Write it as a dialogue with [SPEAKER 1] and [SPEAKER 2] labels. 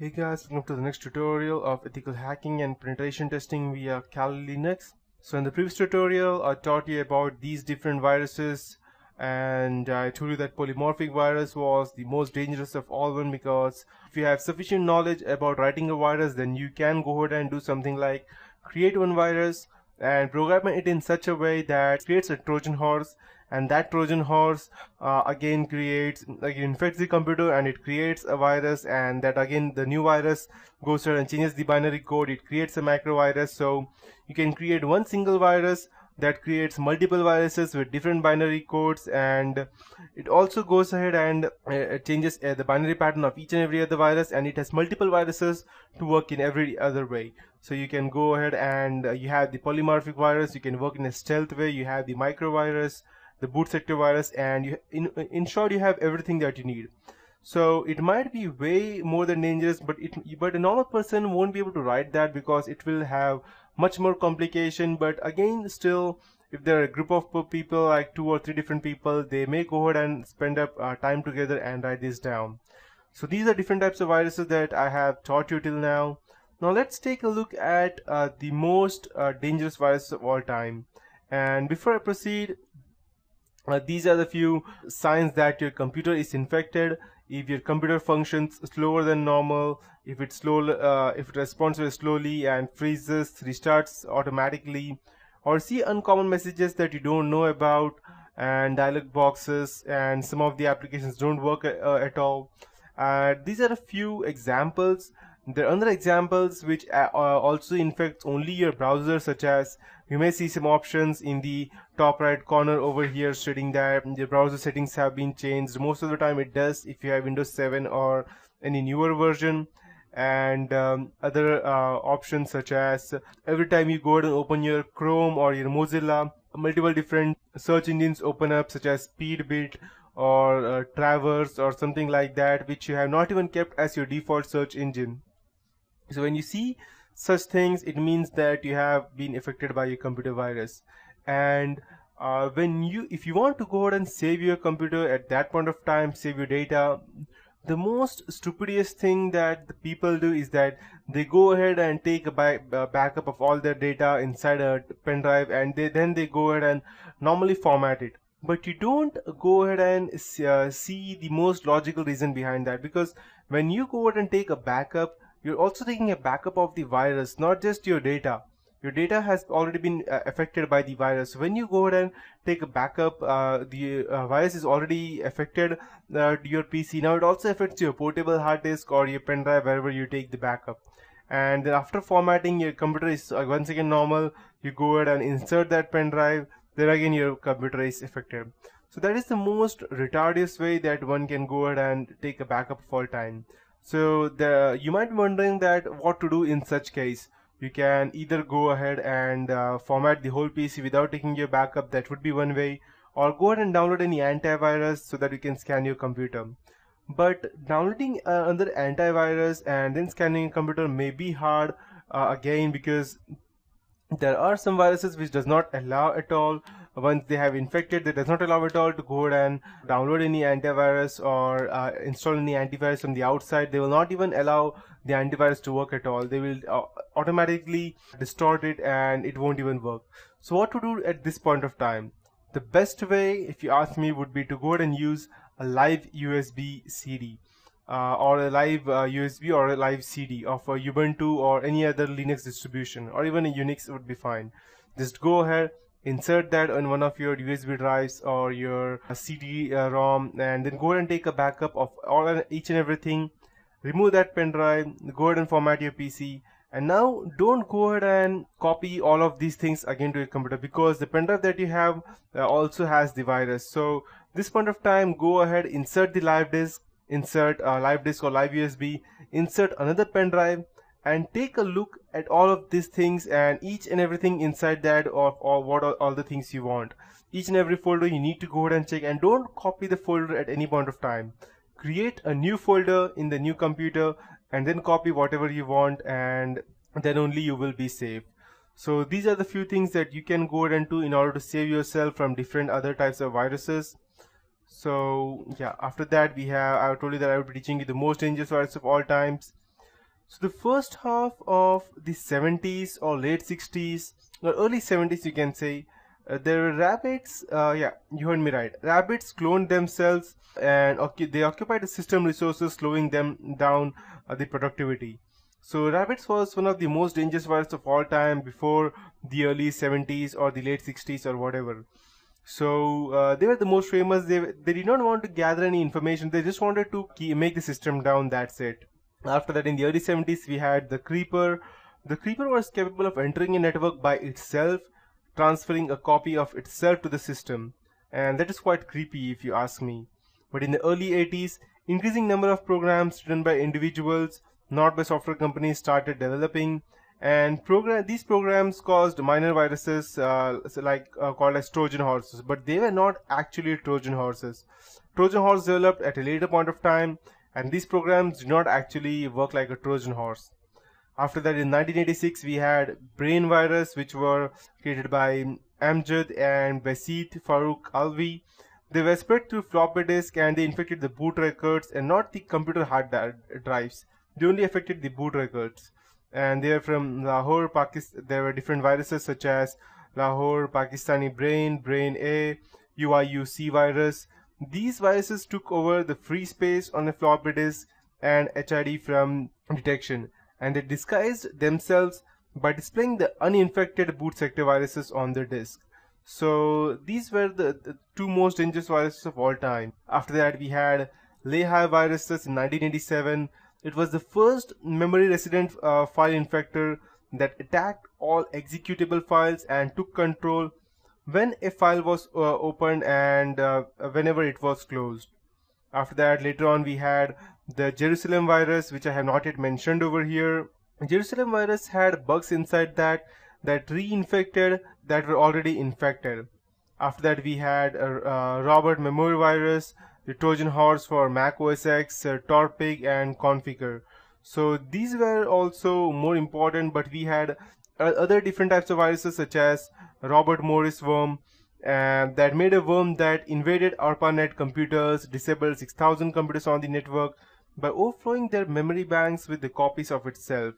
[SPEAKER 1] Hey guys, welcome to the next tutorial of ethical hacking and penetration testing via Kali Linux. So in the previous tutorial, I taught you about these different viruses, and I told you that polymorphic virus was the most dangerous of all one, because if you have sufficient knowledge about writing a virus, then you can go ahead and do something like create one virus and program it in such a way that creates a Trojan horse, and that Trojan horse again infects the computer and it creates a virus, and that again the new virus goes ahead and changes the binary code, it creates a macro virus. So you can create one single virus that creates multiple viruses with different binary codes, and it also goes ahead and changes the binary pattern of each and every other virus, and it has multiple viruses to work in every other way. So you can go ahead and you have the polymorphic virus, you can work in a stealth way, you have the microvirus, the boot sector virus, and in short you have everything that you need. So it might be way more than dangerous, but a normal person won't be able to write that because it will have much more complication. But again, still, if there are a group of people, like 2 or 3 different people, they may go ahead and spend up time together and write this down. So these are different types of viruses that I have taught you till now. Now let's take a look at the most dangerous viruses of all time. And before I proceed, these are the few signs that your computer is infected. If your computer functions slower than normal, if it responds very slowly and freezes, restarts automatically, or see uncommon messages that you don't know about, and dialog boxes, and some of the applications don't work at all. These are a few examples. There are other examples which also infect only your browser, such as you may see some options in the top right corner over here stating that the browser settings have been changed. Most of the time it does if you have Windows 7 or any newer version. And other options such as every time you go ahead and open your Chrome or your Mozilla, multiple different search engines open up, such as Speedbit or Traverse or something like that, which you have not even kept as your default search engine. So when you see such things, it means that you have been affected by a computer virus. And if you want to go ahead and save your computer at that point of time, save your data, the most stupidest thing that the people do is that they go ahead and take a backup of all their data inside a pen drive, and then they go ahead and normally format it. But you don't go ahead and see the most logical reason behind that, because when you go ahead and take a backup, you're also taking a backup of the virus, not just your data. Your data has already been affected by the virus. When you go ahead and take a backup, the virus is already affected to your PC. Now it also affects your portable hard disk or your pen drive, wherever you take the backup. And then after formatting, your computer is once again normal. You go ahead and insert that pen drive, then again your computer is affected. So that is the most retarded way that one can go ahead and take a backup of all time. So you might be wondering that what to do in such case. You can either go ahead and format the whole PC without taking your backup, that would be one way, or go ahead and download any antivirus so that you can scan your computer. But downloading another antivirus and then scanning a computer may be hard again, because there are some viruses which does not allow at all. Once they have infected, they does not allow at all to go ahead and download any antivirus or install any antivirus from the outside. They will not even allow the antivirus to work at all. They will automatically distort it and it won't even work. So what to do at this point of time? The best way, if you ask me, would be to go ahead and use a live USB CD. Or a live USB or a live CD of a Ubuntu or any other Linux distribution, or even a Unix would be fine. Just go ahead, insert that on one of your USB drives or your CD-ROM, and then go ahead and take a backup of each and everything. Remove that pen drive, go ahead and format your PC. And now don't go ahead and copy all of these things again to your computer, because the pen drive that you have also has the virus. So this point of time, go ahead, insert the live disk, insert a live disk or live USB, insert another pen drive, and take a look at all of these things and each and everything inside that, or what are all the things you want. Each and every folder you need to go ahead and check, and don't copy the folder at any point of time. Create a new folder in the new computer and then copy whatever you want, and then only you will be safe. So these are the few things that you can go ahead and do in order to save yourself from different other types of viruses. So yeah, after that I told you that I would be teaching you the most dangerous virus of all times. So the first half of the 70s or late 60s or early 70s, you can say, there were rabbits. Yeah, you heard me right. Rabbits cloned themselves and they occupied the system resources, slowing them down the productivity. So rabbits was one of the most dangerous virus of all time before the early 70s or the late 60s or whatever. So they were the most famous. They did not want to gather any information. They just wanted to make the system down. That's it. After that, in the early 70s, we had the Creeper. The Creeper was capable of entering a network by itself, transferring a copy of itself to the system, and that is quite creepy if you ask me. But in the early 80s, increasing number of programs written by individuals, not by software companies, started developing, and these programs caused minor viruses called as Trojan horses, but they were not actually Trojan horses. Trojan horse developed at a later point of time, and these programs do not actually work like a Trojan horse. After that, in 1986, we had brain virus, which were created by Amjad and Basit Farooq Alvi. They were spread through floppy disk and they infected the boot records and not the computer hard drives. They only affected the boot records. And they are from Lahore, Pakistan. There were different viruses such as Lahore, Pakistani brain, brain A, UIUC virus. These viruses took over the free space on the floppy disk and HID from detection, and they disguised themselves by displaying the uninfected boot sector viruses on the disk. So these were the two most dangerous viruses of all time. After that, we had Lehi viruses in 1987. It was the first memory resident file infector that attacked all executable files and took control when a file was opened and whenever it was closed. After that, later on, we had the Jerusalem virus, which I have not yet mentioned over here. Jerusalem virus had bugs inside that reinfected that were already infected. After that, we had Robert Memory virus, the Trojan horse for Mac OS X, Torpig, and Configure. So these were also more important, but we had other different types of viruses such as Robert Morris worm, and that made a worm that invaded ARPANET computers, disabled 6,000 computers on the network by overflowing their memory banks with the copies of itself.